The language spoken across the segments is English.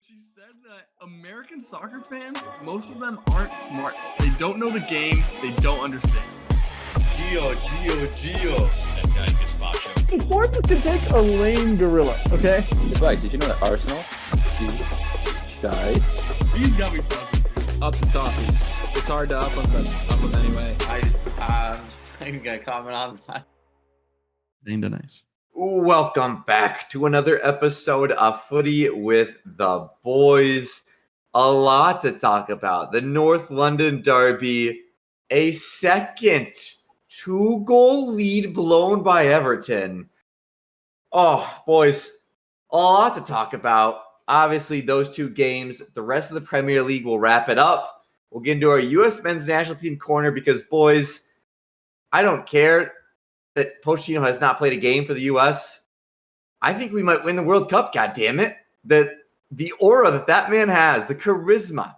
She said that American soccer fans, most of them aren't smart. They don't know the game. They don't understand. Gio. That guy Gazpacho. Sports can take a lame gorilla, okay? Advice, did you know that Arsenal died? These got me buzzing. Up the TOFFEEs. It's hard to up them anyway. I'm gonna comment on that. Named a nice. Welcome back to another episode of Footy with the boys. A lot to talk about. The North London derby, a second 2-goal lead blown by Everton. Oh, boys, a lot to talk about. Obviously, those two games. The rest of the Premier League will wrap it up. We'll get into our US men's national team corner because, boys, I don't care that Pochettino has not played a game for the U.S. I think we might win the World Cup, goddammit. The aura that man has, the charisma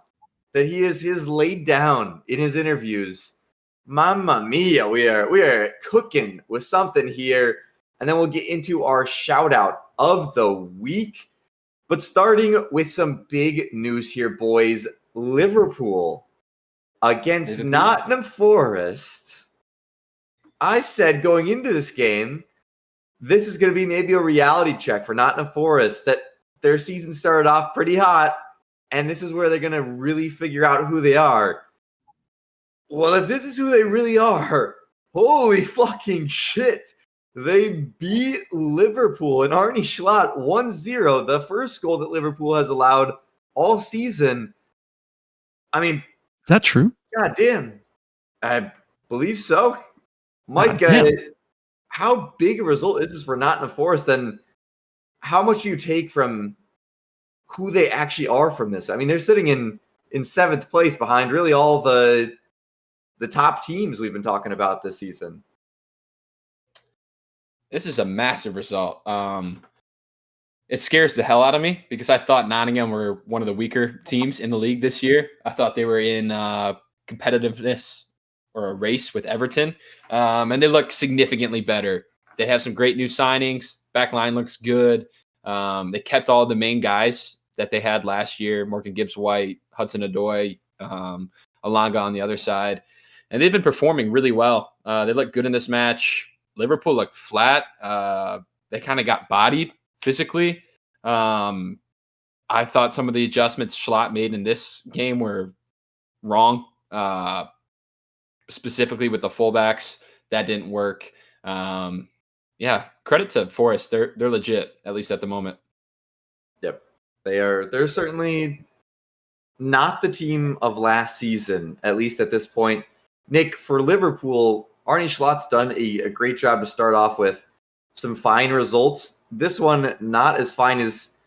that he is laid down in his interviews. Mamma mia, we are cooking with something here. And then we'll get into our shout-out of the week. But starting with some big news here, boys. Liverpool against Nottingham Forest. I said going into this game, this is going to be maybe a reality check for Nottingham Forest, that their season started off pretty hot, and this is where they're going to really figure out who they are. Well, if this is who they really are, holy fucking shit. They beat Liverpool and Arne Slot 1-0, the first goal that Liverpool has allowed all season. I mean, Is that true? God damn. I believe so. Mike, how big a result is this for Nottingham Forest, and how much do you take from who they actually are from this? I mean, they're sitting in seventh place behind really all the top teams we've been talking about this season. This is a massive result. It scares the hell out of me because I thought Nottingham were one of the weaker teams in the league this year. I thought they were in competitiveness or a race with Everton, and they look significantly better. They have some great new signings. Backline looks good. They kept all the main guys that they had last year: Morgan Gibbs-White, Hudson-Odoi, Alanga on the other side, and they've been performing really well. They look good in this match. Liverpool looked flat. They kind of got bodied physically. I thought some of the adjustments Schlott made in this game were wrong. Specifically with the fullbacks, that didn't work. Credit to Forest. They're legit, at least at the moment. Yep. They're certainly not the team of last season, at least at this point. Nick, for Liverpool, Arne Schlott's done a great job to start off with some fine results. This one, not as fine as...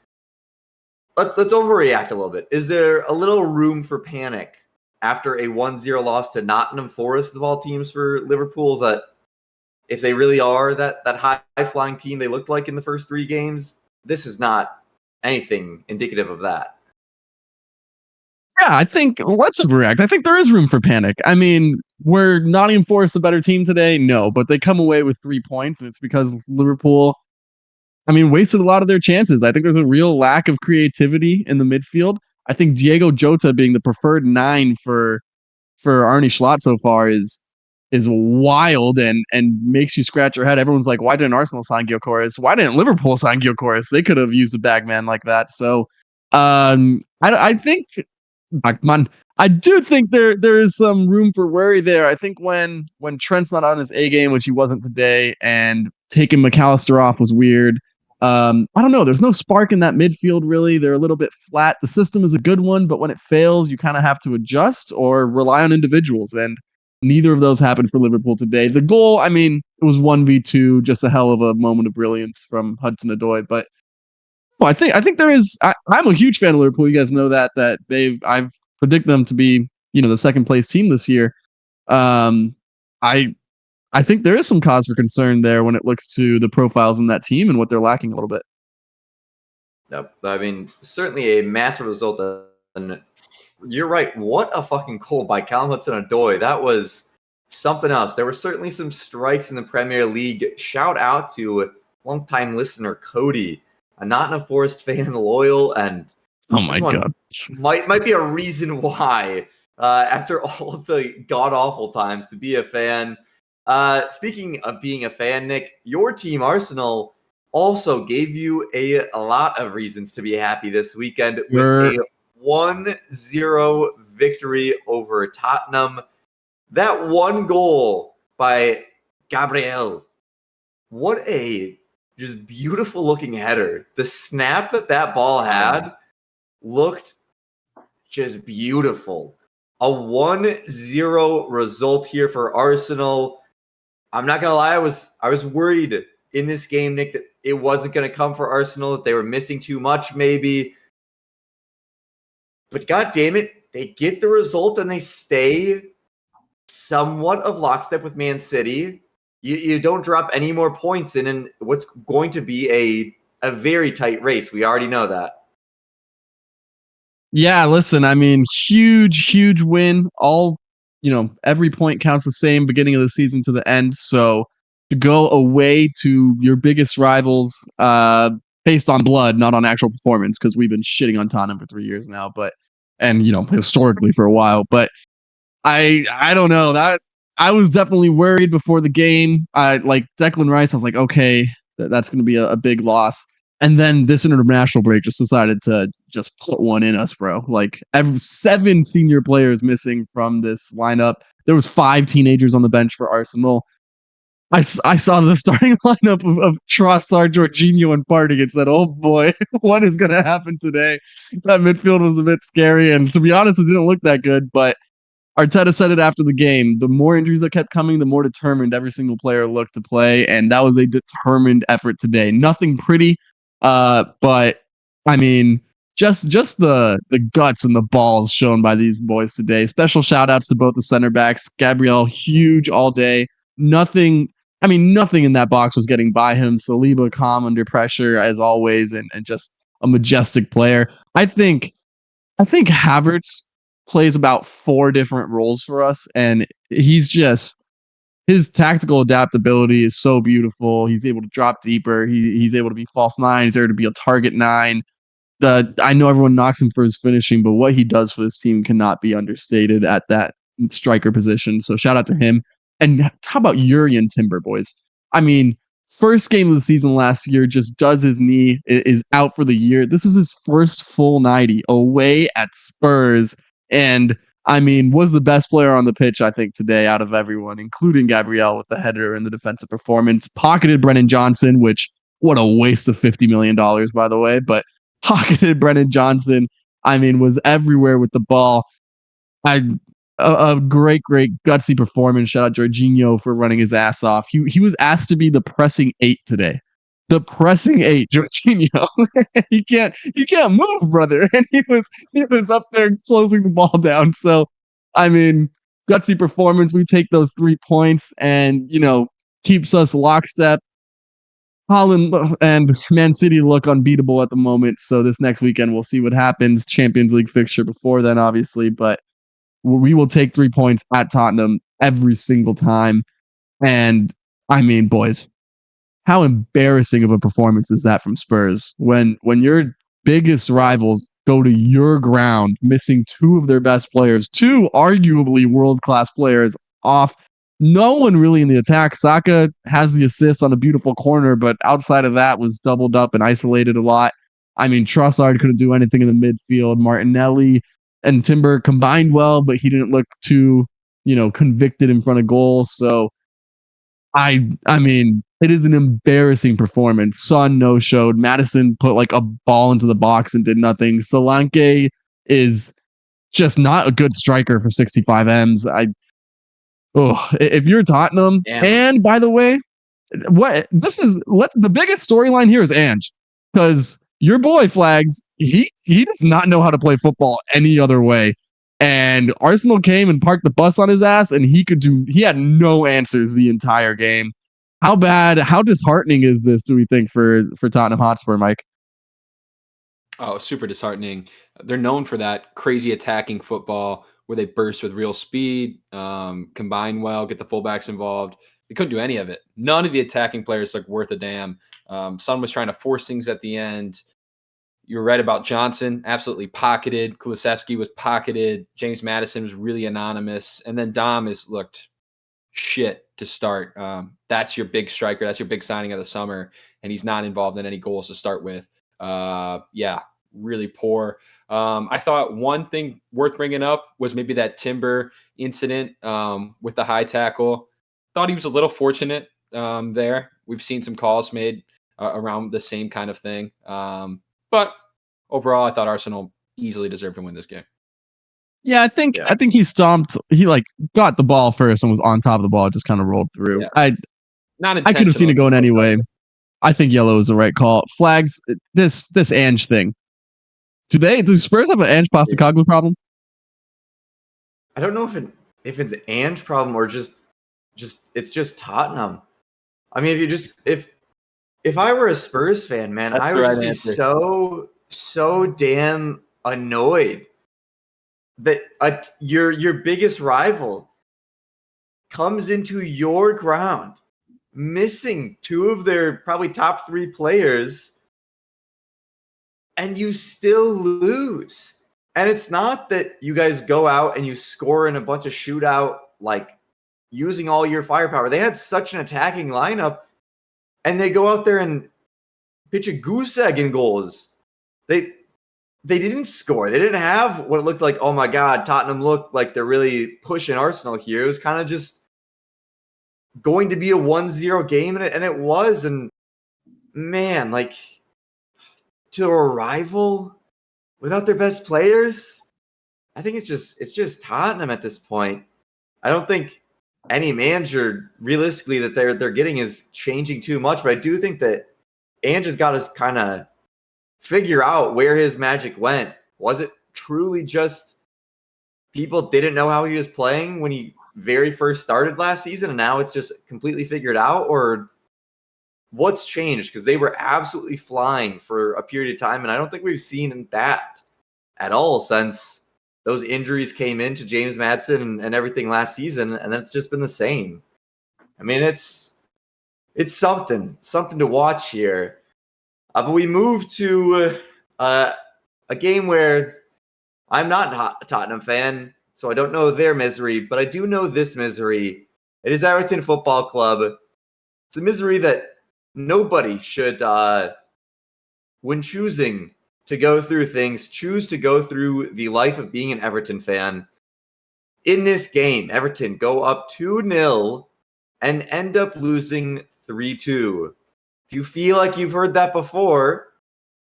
Let's overreact a little bit. Is there a little room for panic after a 1-0 loss to Nottingham Forest of all teams for Liverpool, that if they really are that high-flying team they looked like in the first three games, this is not anything indicative of that? Yeah, I think, let's overreact. I think there is room for panic. I mean, were Nottingham Forest a better team today? No, but they come away with 3 points, and it's because Liverpool, wasted a lot of their chances. I think there's a real lack of creativity in the midfield. I think Diego Jota being the preferred 9 for Arne Slot so far is wild and makes you scratch your head. Everyone's like, why didn't Arsenal sign Gyökeres? Why didn't Liverpool sign Gyökeres? They could have used a bagman like that. So I think, man, I do think there is some room for worry there. I think when Trent's not on his A game, which he wasn't today, and taking McAllister off was weird. I don't know. There's no spark in that midfield, really. They're a little bit flat. The system is a good one, but when it fails, you kind of have to adjust or rely on individuals, and neither of those happened for Liverpool today. The goal, it was 1v2, just a hell of a moment of brilliance from Hudson-Odoi. But I think there is. I'm a huge fan of Liverpool. You guys know that I've predicted them to be the second place team this year. I think there is some cause for concern there when it looks to the profiles in that team and what they're lacking a little bit. Yep. Certainly a massive result. And you're right. What a fucking goal by Callum Hudson-Odoi. That was something else. There were certainly some strikes in the Premier League. Shout out to longtime listener Cody, a Nottingham Forest fan, loyal, and Oh my This one god. might be a reason why, after all of the god awful times to be a fan. Speaking of being a fan, Nick, your team Arsenal also gave you a lot of reasons to be happy this weekend with a 1-0 victory over Tottenham. That one goal by Gabriel. What a just beautiful looking header. The snap that ball had looked just beautiful. A 1-0 result here for Arsenal. I'm not gonna lie, I was worried in this game, Nick, that it wasn't gonna come for Arsenal, that they were missing too much, maybe. But god damn it, they get the result and they stay somewhat of lockstep with Man City. You don't drop any more points in what's going to be a very tight race. We already know that. Yeah, listen, I mean, huge win. Every point counts the same beginning of the season to the end. So to go away to your biggest rivals, based on blood, not on actual performance, because we've been shitting on Tottenham for 3 years now, and historically for a while. But I don't know, that I was definitely worried before the game. I like Declan Rice. I was like, okay, that's going to be a big loss. And then this international break just decided to just put one in us, bro. Like 7 senior players missing from this lineup. There was 5 teenagers on the bench for Arsenal. I saw the starting lineup of Trossard, Jorginho, and Partey and said, oh boy, what is going to happen today? That midfield was a bit scary. And to be honest, it didn't look that good. But Arteta said it after the game. The more injuries that kept coming, the more determined every single player looked to play. And that was a determined effort today. Nothing pretty. But I mean, just the guts and the balls shown by these boys today. Special shout outs to both the center backs. Gabriel, huge all day. Nothing in that box was getting by him. Saliba calm under pressure as always, and just a majestic player. I think Havertz plays about 4 different roles for us, and his tactical adaptability is so beautiful. He's able to drop deeper. He's able to be false 9. He's able to be a target 9. I know everyone knocks him for his finishing, but what he does for this team cannot be understated at that striker position. So shout out to him. And how about Jurriën Timber, boys? I mean, first game of the season last year, just does his knee, is out for the year. This is his first full 90 away at Spurs. And I mean, was the best player on the pitch, I think, today out of everyone, including Gabriel with the header and the defensive performance. Pocketed Brennan Johnson, which, what a waste of $50 million, by the way. But pocketed Brennan Johnson, I mean, was everywhere with the ball. A great gutsy performance. Shout out Jorginho for running his ass off. He was asked to be the pressing 8 today. The pressing 8, Jorginho. you can't move, brother. And he was up there closing the ball down. So, I mean, gutsy performance. We take those 3 points and keeps us lockstep. Holland and Man City look unbeatable at the moment. So this next weekend we'll see what happens. Champions League fixture before then, obviously, but we will take 3 points at Tottenham every single time. And I mean, boys, how embarrassing of a performance is that from Spurs when your biggest rivals go to your ground, missing 2 of their best players, 2 arguably world-class players off. No one really in the attack. Saka has the assist on a beautiful corner, but outside of that was doubled up and isolated a lot. I mean, Trossard couldn't do anything in the midfield. Martinelli and Timber combined well, but he didn't look too, convicted in front of goal. So I mean, it is an embarrassing performance. Son no-showed. Madison put like a ball into the box and did nothing. Solanke is just not a good striker for 65 M's. If you're Tottenham, and by the way, the biggest storyline here is Ange, because your boy Flags, he does not know how to play football any other way. And Arsenal came and parked the bus on his ass, and he had no answers the entire game. How disheartening is this, do we think, for Tottenham Hotspur, Mike? Oh, super disheartening. They're known for that crazy attacking football where they burst with real speed, combine well, get the fullbacks involved. They couldn't do any of it. None of the attacking players looked worth a damn. Son was trying to force things at the end. You were right about Johnson, absolutely pocketed. Kulusevski was pocketed. James Maddison was really anonymous. And then Dom has looked shit to start. That's your big striker. That's your big signing of the summer. And he's not involved in any goals to start with. Yeah, really poor. I thought one thing worth bringing up was maybe that Timber incident with the high tackle. Thought he was a little fortunate there. We've seen some calls made around the same kind of thing. But overall, I thought Arsenal easily deserved to win this game. Yeah, I think he stomped. He like got the ball first and was on top of the ball. Just kind of rolled through. Yeah. I could have seen it going anyway. I think yellow is the right call. Flags. This Ange thing. Do Spurs have an Ange Postecoglou problem? I don't know if it's Ange problem or just it's just Tottenham. I mean, if I were a Spurs fan, man, That's I the would right just be answer. so damn annoyed that your biggest rival comes into your ground, missing two of their probably top 3 players, and you still lose. And it's not that you guys go out and you score in a bunch of shootout, like using all your firepower. They had such an attacking lineup, and they go out there and pitch a goose egg in goals. They didn't score. They didn't have what it looked like. Oh my God, Tottenham looked like they're really pushing Arsenal here. It was kind of just going to be a 1-0 game, and it was. And man, like, to a rival without their best players, I think it's just Tottenham at this point. I don't think any manager realistically that they're getting is changing too much, but I do think that Ange has got to kind of figure out where his magic went. Was it truly just people didn't know how he was playing when he very first started last season, and now it's just completely figured out? Or what's changed? Because they were absolutely flying for a period of time, and I don't think we've seen that at all since those injuries came into James Maddison and everything last season, and then it's just been the same. I mean, it's something to watch here. But we move to a game where I'm not a Tottenham fan, so I don't know their misery, but I do know this misery. It is Everton Football Club. It's a misery that nobody should, when choosing to go through things, choose to go through the life of being an Everton fan. In this game, Everton go up 2-0 and end up losing 3-2. If you feel like you've heard that before,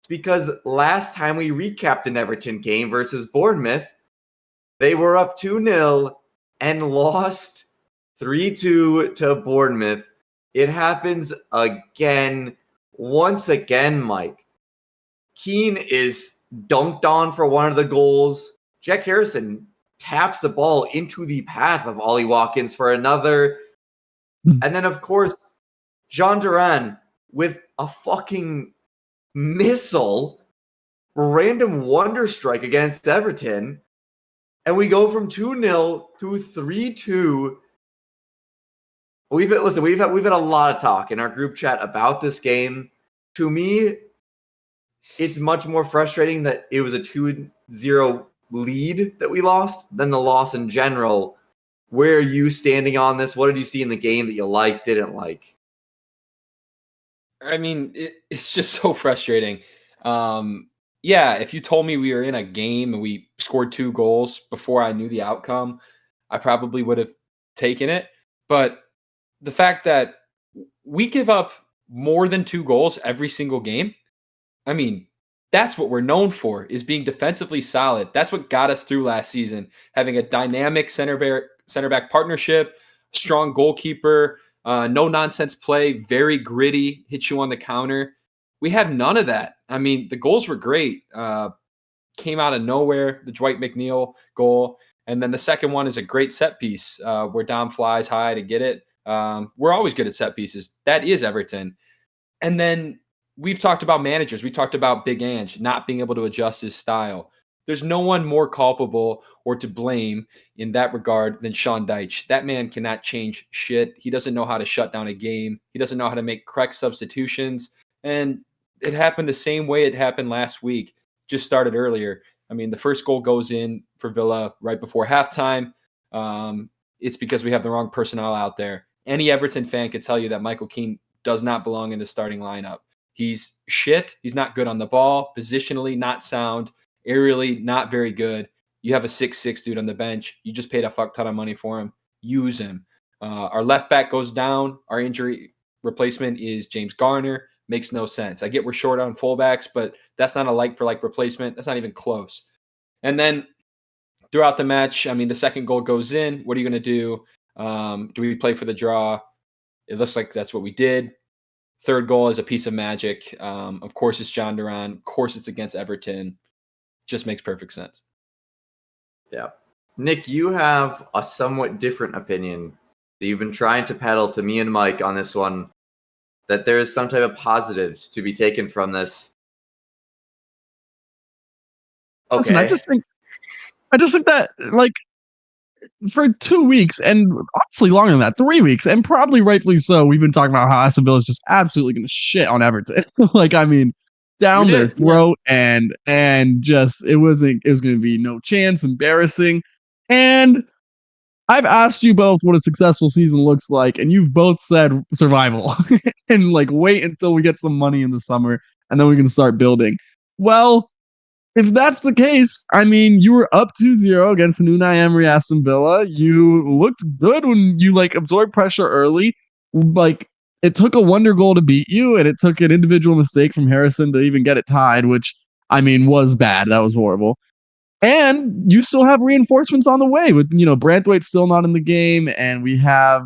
it's because last time we recapped an Everton game versus Bournemouth, they were up 2-0 and lost 3-2 to Bournemouth. It happens again, once again, Mike. Keane is dunked on for one of the goals. Jack Harrison taps the ball into the path of Ollie Watkins for another. And then, of course, Jean Duran with a fucking missile, random wonder strike against Everton. And we go from 2-0 to 3-2. We've had a lot of talk in our group chat about this game. To me, it's much more frustrating that it was a 2-0 lead that we lost than the loss in general. Where are you standing on this? What did you see in the game that you liked, didn't like? I mean, it's just so frustrating. Yeah, if you told me we were in a game and we scored 2 goals before I knew the outcome, I probably would have taken it. But the fact that we give up more than 2 goals every single game, I mean, that's what we're known for, is being defensively solid. That's what got us through last season, having a dynamic center back partnership, strong goalkeeper, no nonsense play, very gritty, hit you on the counter. We have none of that. I mean, the goals were great. Came out of nowhere, the Dwight McNeil goal. And then the second one is a great set piece where Dom flies high to get it. We're always good at set pieces. That is Everton. And then we've talked about managers. We talked about Big Ange not being able to adjust his style. There's no one more culpable or to blame in that regard than Sean Dyche. That man cannot change shit. He doesn't know how to shut down a game. He doesn't know how to make correct substitutions. And it happened the same way it happened last week, just started earlier. I mean, the first goal goes in for Villa right before halftime. It's because we have the wrong personnel out there. Any Everton fan could tell you that Michael Keane does not belong in the starting lineup. He's shit. He's not good on the ball. Positionally, not sound. Aerially, not very good. You have a 6'6" dude on the bench. You just paid a fuck ton of money for him. Use him. Our left back goes down. Our injury replacement is James Garner. Makes no sense. I get we're short on fullbacks, but that's not a like-for-like replacement. That's not even close. And then throughout the match, I mean, the second goal goes in. What are you going to do? Do we play for the draw? It looks like that's what we did. Third goal is a piece of magic. Of course, it's John Duran. Of course, it's against Everton. Just makes perfect sense. Yeah. Nick, you have a somewhat different opinion that you've been trying to peddle to me and Mike on this one, that there is some type of positives to be taken from this. Okay. Listen, I just think that, like, for 2 weeks, and honestly longer than that, 3 weeks, and probably rightfully so, we've been talking about how Aston Villa is just absolutely going to shit on Everton. Like, I mean, down their throat, and just it was going to be no chance, embarrassing. And I've asked you both what a successful season looks like, and you've both said survival, and like wait until we get some money in the summer, and then we can start building. Well, if that's the case, I mean, you were up 2-0 against an Unai Emery Aston Villa. You looked good when you like absorbed pressure early. Like, it took a wonder goal to beat you, and it took an individual mistake from Harrison to even get it tied, which, I mean, was bad. That was horrible. And you still have reinforcements on the way with, Branthwaite's still not in the game, and we have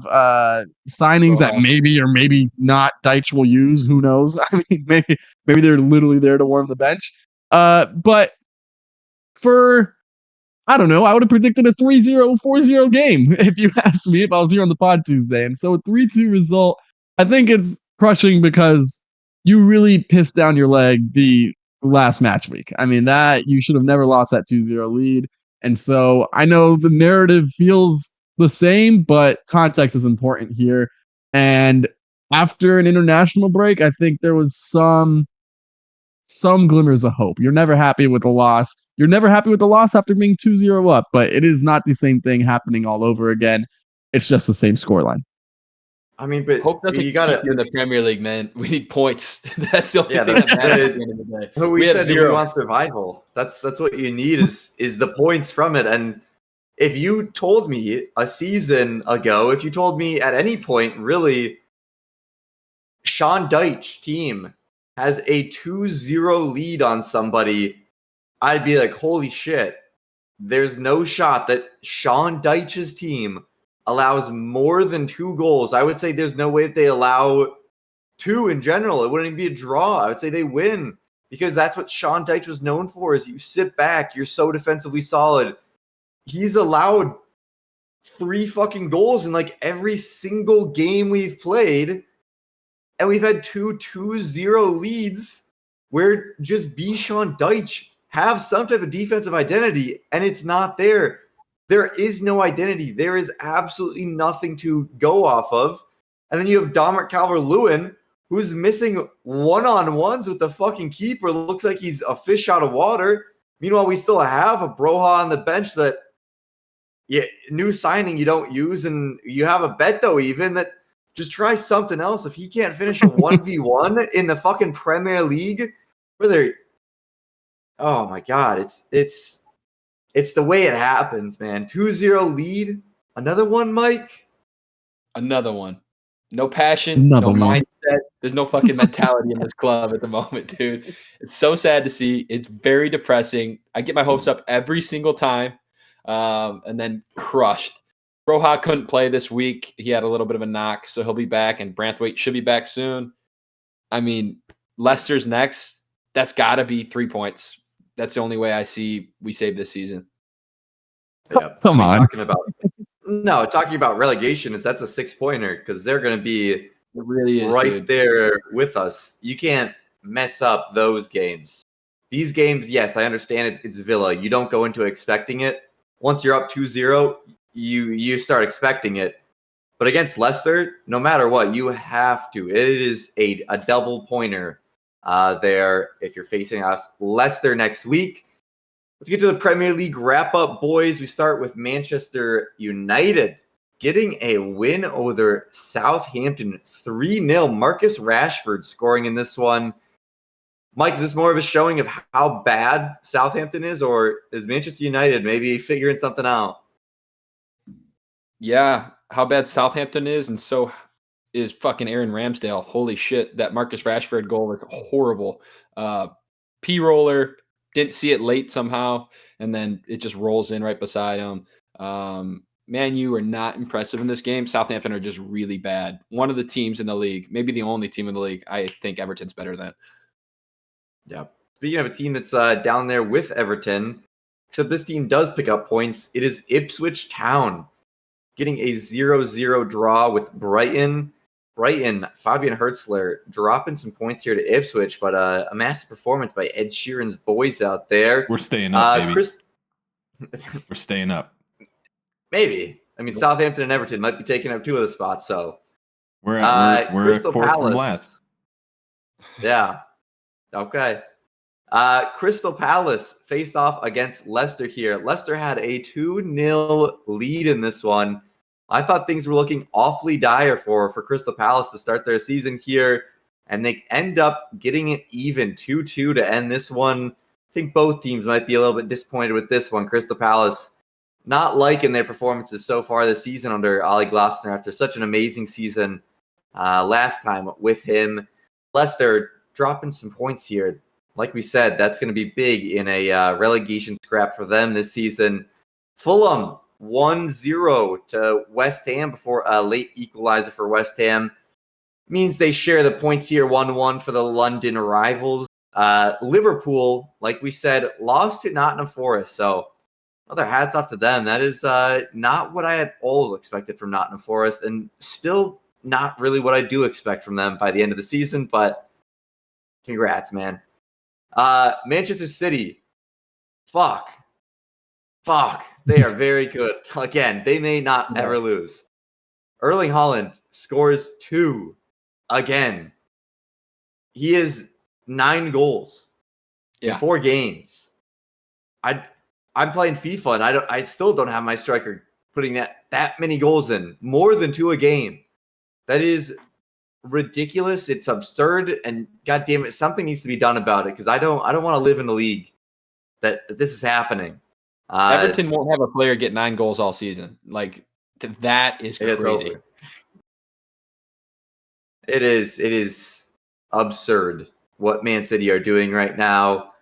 signings that maybe or maybe not Dyche will use. Who knows? I mean, maybe they're literally there to warm the bench. But for, I don't know, I would have predicted a 3-0, 4-0 game if you asked me if I was here on the pod Tuesday. And so a 3-2 result, I think it's crushing because you really pissed down your leg the last match week. I mean, that you should have never lost that 2-0 lead. And so I know the narrative feels the same, but context is important here. And after an international break, I think there was some glimmers of hope. You're never happy with a loss. You're never happy with the loss after being 2-0 up, but it is not the same thing happening all over again. It's just the same scoreline. I mean, but hope doesn't keep you in the Premier League, man. We need points. That's the only thing that matters at the end of the day. But we said we want survival. That's what you need is the points from it. And if you told me a season ago, if you told me at any point, really, Sean Dyche team has a 2-0 lead on somebody, I'd be like, holy shit. There's no shot that Sean Dyche's team allows more than 2 goals. I would say there's no way that they allow 2 in general. It wouldn't even be a draw. I would say they win because that's what Sean Dyche was known for, is you sit back, you're so defensively solid. He's allowed 3 fucking goals in like every single game we've played. And we've had 2 2-0 leads where just be Sean Dyche, have some type of defensive identity, and it's not there. There is no identity. There is absolutely nothing to go off of. And then you have Dominic Calvert-Lewin, who's missing one-on-ones with the fucking keeper. Looks like he's a fish out of water. Meanwhile, we still have a Broha on the bench that, new signing you don't use, and you have a Beto even that just try something else. If he can't finish a 1v1 in the fucking Premier League, oh my God, it's the way it happens, man. 2-0 lead. Another one, Mike? Another one. No passion, no mindset. There's no fucking mentality in this club at the moment, dude. It's so sad to see. It's very depressing. I get my hopes up every single time, and then crushed. Broha couldn't play this week. He had a little bit of a knock, so he'll be back, and Branthwaite should be back soon. I mean, Leicester's next. That's got to be 3 points. That's the only way I see we save this season. Yeah, come on. Talking about relegation that's a 6-pointer because they're going to be it really is, right dude. there with us. You can't mess up those games. These games, yes, I understand it's Villa. You don't go into expecting it. Once you're up 2-0, you start expecting it. But against Leicester, no matter what, you have to. It is a double pointer there if you're facing us Leicester next week. Let's get to the Premier League wrap-up, boys. We start with Manchester United getting a win over Southampton 3-0. Marcus Rashford scoring in this one. Mike, is this more of a showing of how bad Southampton is, or is Manchester United maybe figuring something out? Yeah, how bad Southampton is, and so is fucking Aaron Ramsdale. Holy shit, that Marcus Rashford goal was horrible. P-roller, didn't see it late somehow, and then it just rolls in right beside him. Man, you are not impressive in this game. Southampton are just really bad. One of the teams in the league, maybe the only team in the league. I think Everton's better than. Yeah. Speaking of a team that's down there with Everton, except this team does pick up points, it is Ipswich Town getting a 0-0 draw with Brighton. Fabian Hertzler dropping some points here to Ipswich, but a massive performance by Ed Sheeran's boys out there. We're staying up, baby. We're staying up. Maybe. I mean, Southampton and Everton might be taking up 2 of the spots, so. We're Crystal fourth Palace. from last. Yeah. Okay. Crystal Palace faced off against Leicester here. Leicester had a 2-0 lead in this one. I thought things were looking awfully dire for Crystal Palace to start their season here, and they end up getting it even 2-2 to end this one. I think both teams might be a little bit disappointed with this one. Crystal Palace not liking their performances so far this season under Ole Glasner after such an amazing season last time with him. Leicester dropping some points here. Like we said, that's going to be big in a relegation scrap for them this season. Fulham 1-0 to West Ham before a late equalizer for West Ham. Means they share the points here 1-1 for the London rivals. Liverpool, like we said, lost to Nottingham Forest. So another hats off to them. That is not what I had all expected from Nottingham Forest, and still not really what I do expect from them by the end of the season, but congrats, man. Manchester City. Fuck. They are very good. Again, they may not ever lose. Erling Haaland scores 2 again. He is 9 goals in 4 games. I'm playing FIFA and I still don't have my striker putting that many goals in, more than 2 a game. That is ridiculous. It's absurd, and God damn it, something needs to be done about it, because I don't want to live in a league that this is happening. Everton won't have a player get 9 goals all season. Like, that is crazy. It is absurd what Man City are doing right now.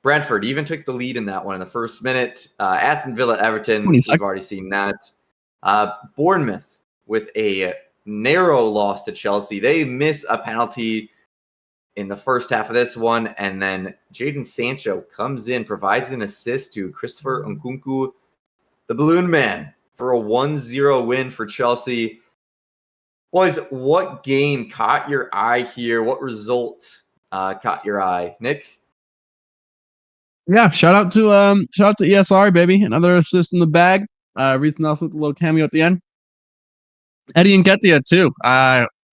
Brentford even took the lead in that one in the first minute. Aston Villa, Everton, we've already seen that. Bournemouth with a narrow loss to Chelsea. They miss a penalty in the first half of this one, and then Jadon Sancho comes in, provides an assist to Christopher Nkunku, the Balloon Man, for a 1-0 win for Chelsea. Boys, what game caught your eye here? What result caught your eye? Nick? Yeah, shout out to ESR, baby. Another assist in the bag. Reese Nelson with a little cameo at the end. Eddie Nketiah too.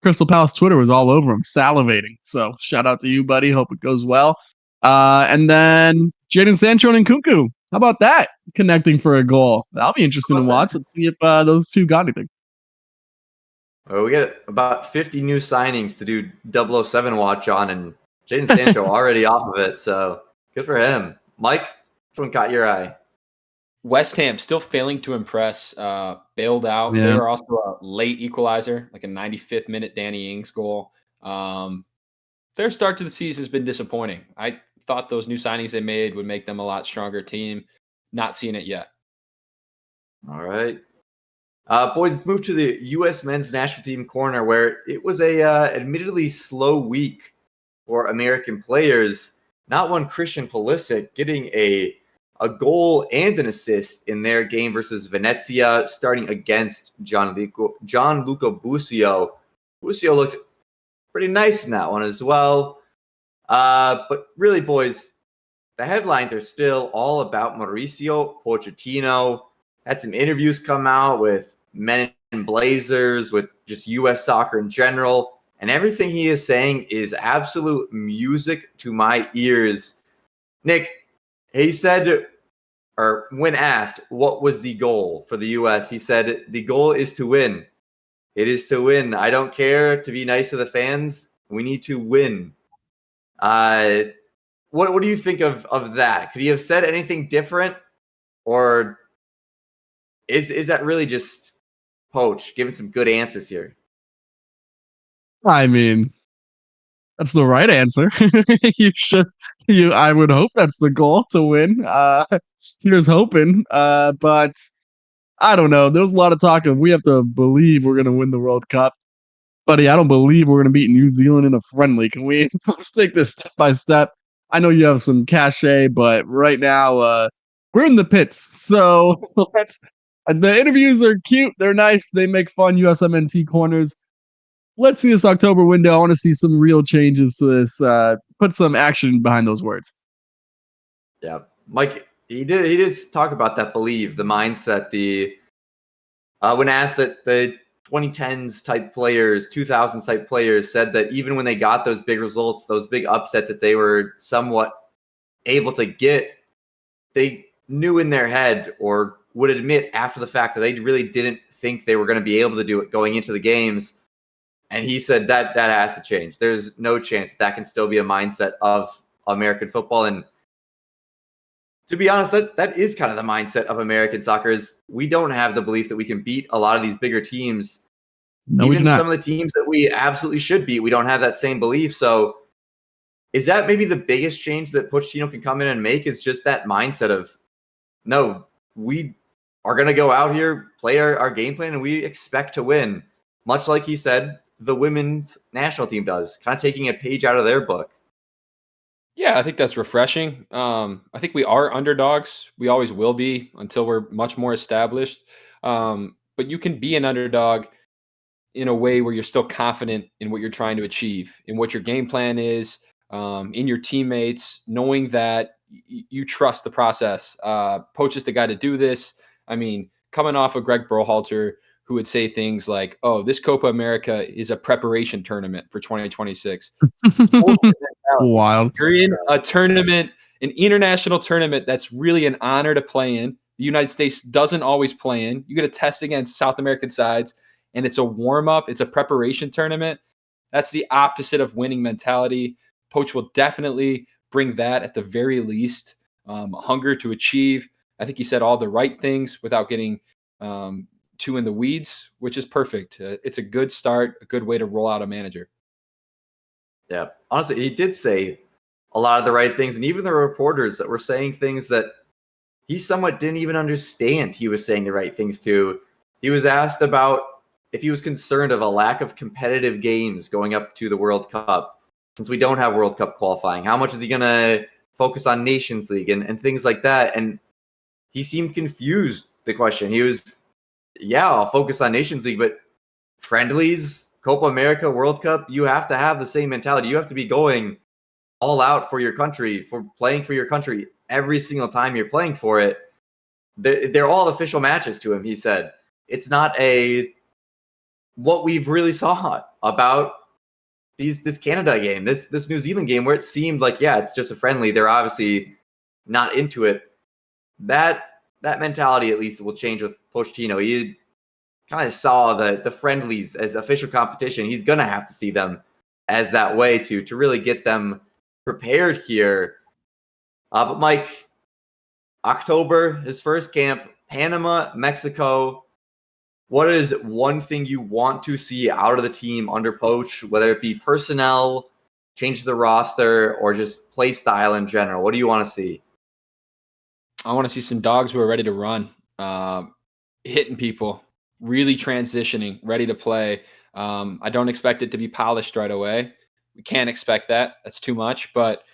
Crystal Palace Twitter was all over him, salivating. So shout out to you, buddy. Hope it goes well. And then Jadon Sancho and Nkunku. How about that? Connecting for a goal. That'll be interesting to watch. Let's see if those two got anything. Well, we get about 50 new signings to do 007 watch on, and Jadon Sancho already off of it. So good for him. Mike, which one caught your eye? West Ham still failing to impress. Bailed out. Yeah. They were also a late equalizer, like a 95th minute Danny Ings goal. Their start to the season has been disappointing. I thought those new signings they made would make them a lot stronger team. Not seeing it yet. All right. Boys, let's move to the U.S. men's national team corner, where it was a admittedly slow week for American players. Not one Christian Pulisic getting a goal and an assist in their game versus Venezia, starting against Gianluca Busio. Busio looked pretty nice in that one as well. But really, boys, the headlines are still all about Mauricio Pochettino. Had some interviews come out with Men in Blazers, with just U.S. soccer in general, and everything he is saying is absolute music to my ears. Nick, he said, or when asked what was the goal for the U.S., he said, the goal is to win. It is to win. I don't care to be nice to the fans. We need to win. What do you think of that? Could he have said anything different? Or is that really just Poach giving some good answers here? I mean, that's the right answer. I would hope that's the goal, to win. Here's hoping. But I don't know. There's a lot of talk of we have to believe we're gonna win the World Cup. Buddy, I don't believe we're gonna beat New Zealand in a friendly. Can we let's take this step by step? I know you have some cachet, but right now, we're in the pits. So let's the interviews are cute, they're nice, they make fun USMNT corners. Let's see this October window. I want to see some real changes to this. Put some action behind those words. Yeah, Mike, he did talk about that belief, the mindset, when asked that the 2010s type players, 2000s type players said that even when they got those big results, those big upsets that they were somewhat able to get, they knew in their head or would admit after the fact that they really didn't think they were going to be able to do it going into the games. And he said that has to change. There's no chance that can still be a mindset of American football. And to be honest, that is kind of the mindset of American soccer. Is we don't have the belief that we can beat a lot of these bigger teams. No, even we do not. some of the teams that we absolutely should beat, we don't have that same belief. So is that maybe the biggest change that Pochettino can come in and make, is just that mindset of, no, we are going to go out here, play our game plan, and we expect to win. Much like he said the women's national team does, kind of taking a page out of their book. Yeah, I think that's refreshing. I think we are underdogs. We always will be until we're much more established. But you can be an underdog in a way where you're still confident in what you're trying to achieve, in what your game plan is, in your teammates, knowing that you trust the process. Poach is the guy to do this. I mean, coming off of Greg Berhalter, who would say things like, "Oh, this Copa America is a preparation tournament for 2026." Wild. You're in a tournament, an international tournament that's really an honor to play in. The United States doesn't always play in. You get a test against South American sides, and it's a warm-up. It's a preparation tournament. That's the opposite of winning mentality. Poach will definitely bring that at the very least, hunger to achieve. I think he said all the right things without getting too in the weeds, which is perfect. It's a good start, a good way to roll out a manager. Yeah, honestly, he did say a lot of the right things, and even the reporters that were saying things that he somewhat didn't even understand he was saying the right things to. He was asked about if he was concerned of a lack of competitive games going up to the World Cup, since we don't have World Cup qualifying. How much is he going to focus on Nations League and things like that? And he seemed confused, the question. He was, yeah, I'll focus on Nations League, but friendlies, Copa America, World Cup, you have to have the same mentality. You have to be going all out for your country, for playing for your country every single time you're playing for it. They're all official matches to him, he said. It's not what we've really saw about this Canada game, this New Zealand game, where it seemed like, yeah, it's just a friendly. They're obviously not into it. That mentality at least will change with Pochettino. He kind of saw the friendlies as official competition. He's gonna have to see them as that way to really get them prepared here. But Mike, October, his first camp, Panama, Mexico. What is one thing you want to see out of the team under Poach, whether it be personnel, change the roster, or just play style in general? What do you want to see? I want to see some dogs who are ready to run, hitting people, really transitioning, ready to play. I don't expect it to be polished right away. We can't expect that. That's too much. But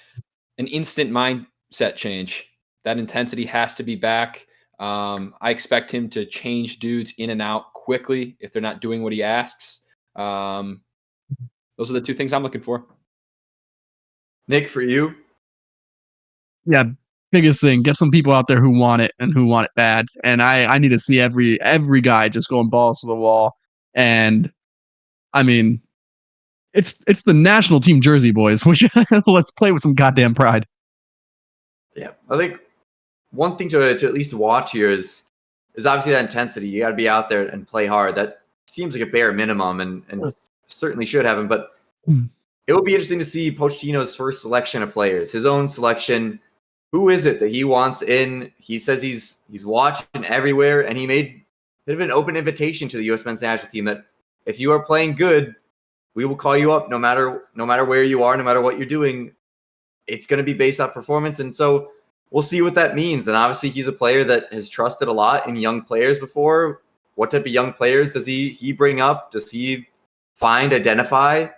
an instant mindset change. That intensity has to be back. I expect him to change dudes in and out quickly if they're not doing what he asks. Those are the two things I'm looking for. Nick, for you? Yeah, biggest thing, get some people out there who want it and who want it bad. And I need to see every guy just going balls to the wall. And I mean, it's the national team jersey, boys. Let's play with some goddamn pride. Yeah, I think one thing to at least watch here is obviously that intensity. You got to be out there and play hard. That seems like a bare minimum, and certainly should happen. But it will be interesting to see Pochettino's first selection of players, his own selection. Who is it that he wants in? He says he's watching everywhere, and he made a bit of an open invitation to the U.S. men's national team that if you are playing good, we will call you up no matter where you are, no matter what you're doing. It's going to be based off performance, and so we'll see what that means. And obviously, he's a player that has trusted a lot in young players before. What type of young players does he bring up? Does he identify?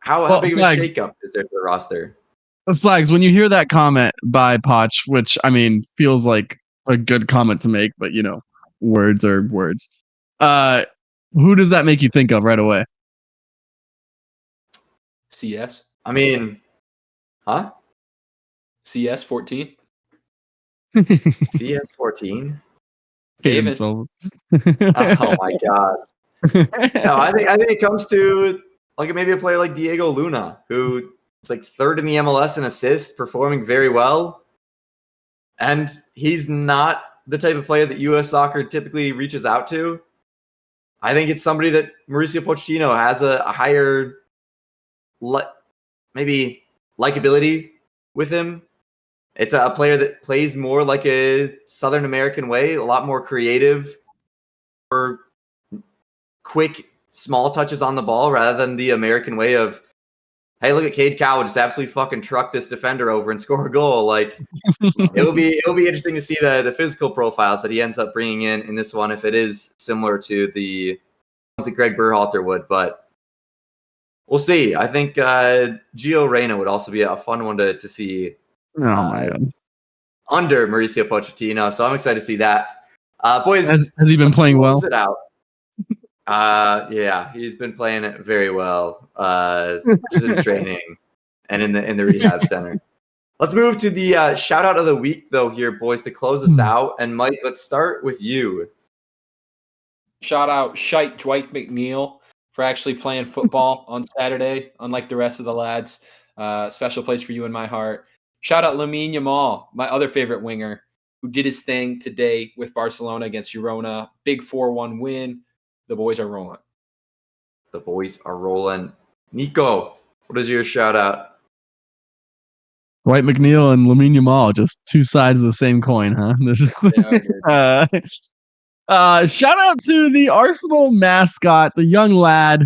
How big of a shakeup is there for the roster? Flags, when you hear that comment by Poch, which, I mean, feels like a good comment to make, but, words are words. Who does that make you think of right away? CS? I mean, huh? CS 14? CS 14? David. Oh my God. No, I think it comes to like maybe a player like Diego Luna, who is like third in the MLS in assists, performing very well. And he's not the type of player that U.S. soccer typically reaches out to. I think it's somebody that Mauricio Pochettino has a higher maybe likability with him. It's a player that plays more like a Southern American way, a lot more creative, or quick, small touches on the ball rather than the American way of, hey, look at Cade Cowell just absolutely fucking truck this defender over and score a goal. Like it'll be interesting to see the physical profiles that he ends up bringing in this one, if it is similar to the ones that Greg Berhalter would, but we'll see. I think Gio Reyna would also be a fun one to see. Oh my God. Under Mauricio Pochettino, so I'm excited to see that. Boys, has he been playing well? It out. Yeah, he's been playing it very well, just in training and in the rehab center. Let's move to the shout out of the week, though, here, boys, to close us out. And Mike, let's start with you. Shout out Shite Dwight McNeil for actually playing football on Saturday, unlike the rest of the lads. Special place for you in my heart. Shout out Lamine Yamal, my other favorite winger, who did his thing today with Barcelona against Girona. Big 4-1 win. The boys are rolling. The boys are rolling. Nico, what is your shout out? Dwight McNeil and Lamine Yamal, just two sides of the same coin, huh? Shout out to the Arsenal mascot, the young lad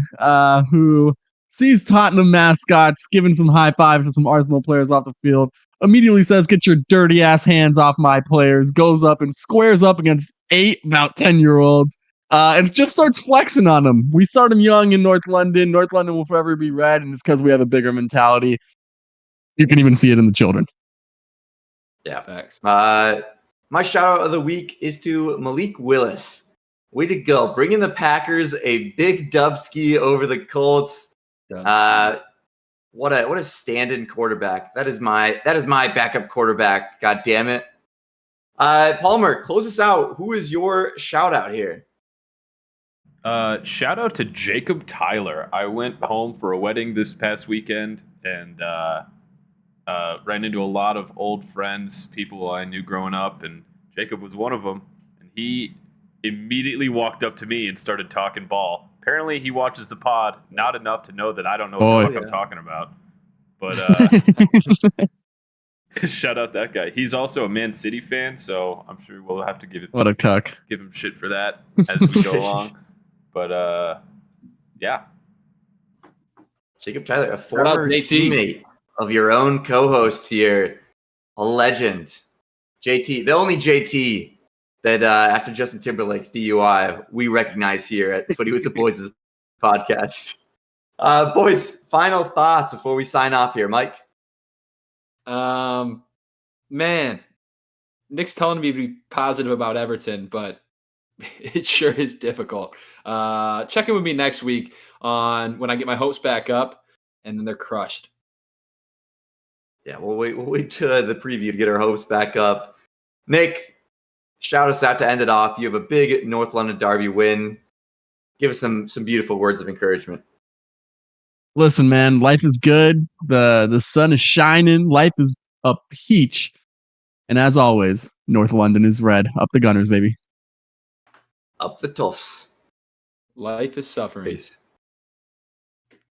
who sees Tottenham mascots giving some high five to some Arsenal players off the field, immediately says, "Get your dirty ass hands off my players," goes up and squares up against 8 about 10-year-olds, and just starts flexing on them. We start him young in North London. North London will forever be red, and it's because we have a bigger mentality. You can even see it in the children. Yeah. Facts. My shout out of the week is to Malik Willis. Way to go. Bringing the Packers a big dubski over the Colts. What a stand-in quarterback. That is my backup quarterback. God damn it. Palmer, close us out. Who is your shout out here? Shout out to Jacob Tyler. I went home for a wedding this past weekend and ran into a lot of old friends, people I knew growing up, and Jacob was one of them. And he immediately walked up to me and started talking ball. Apparently, he watches the pod, not enough to know that I don't know what the fuck I'm talking about. But shout out that guy. He's also a Man City fan, so I'm sure we'll have to give him shit for that as we go along. But yeah. Jacob Tyler, a former teammate of your own co-host here, a legend. JT, the only JT that after Justin Timberlake's DUI, we recognize here at Footy with the Boys podcast. Boys, final thoughts before we sign off here. Mike? Man, Nick's telling me to be positive about Everton, but it sure is difficult. Check in with me next week on when I get my hopes back up, and then they're crushed. Yeah, we'll wait to the preview to get our hopes back up. Nick, shout us out to end it off. You have a big North London derby win. Give us some beautiful words of encouragement. Listen, man, life is good. The sun is shining. Life is a peach. And as always, North London is red. Up the Gunners, baby. Up the Toffs. Life is suffering. Peace.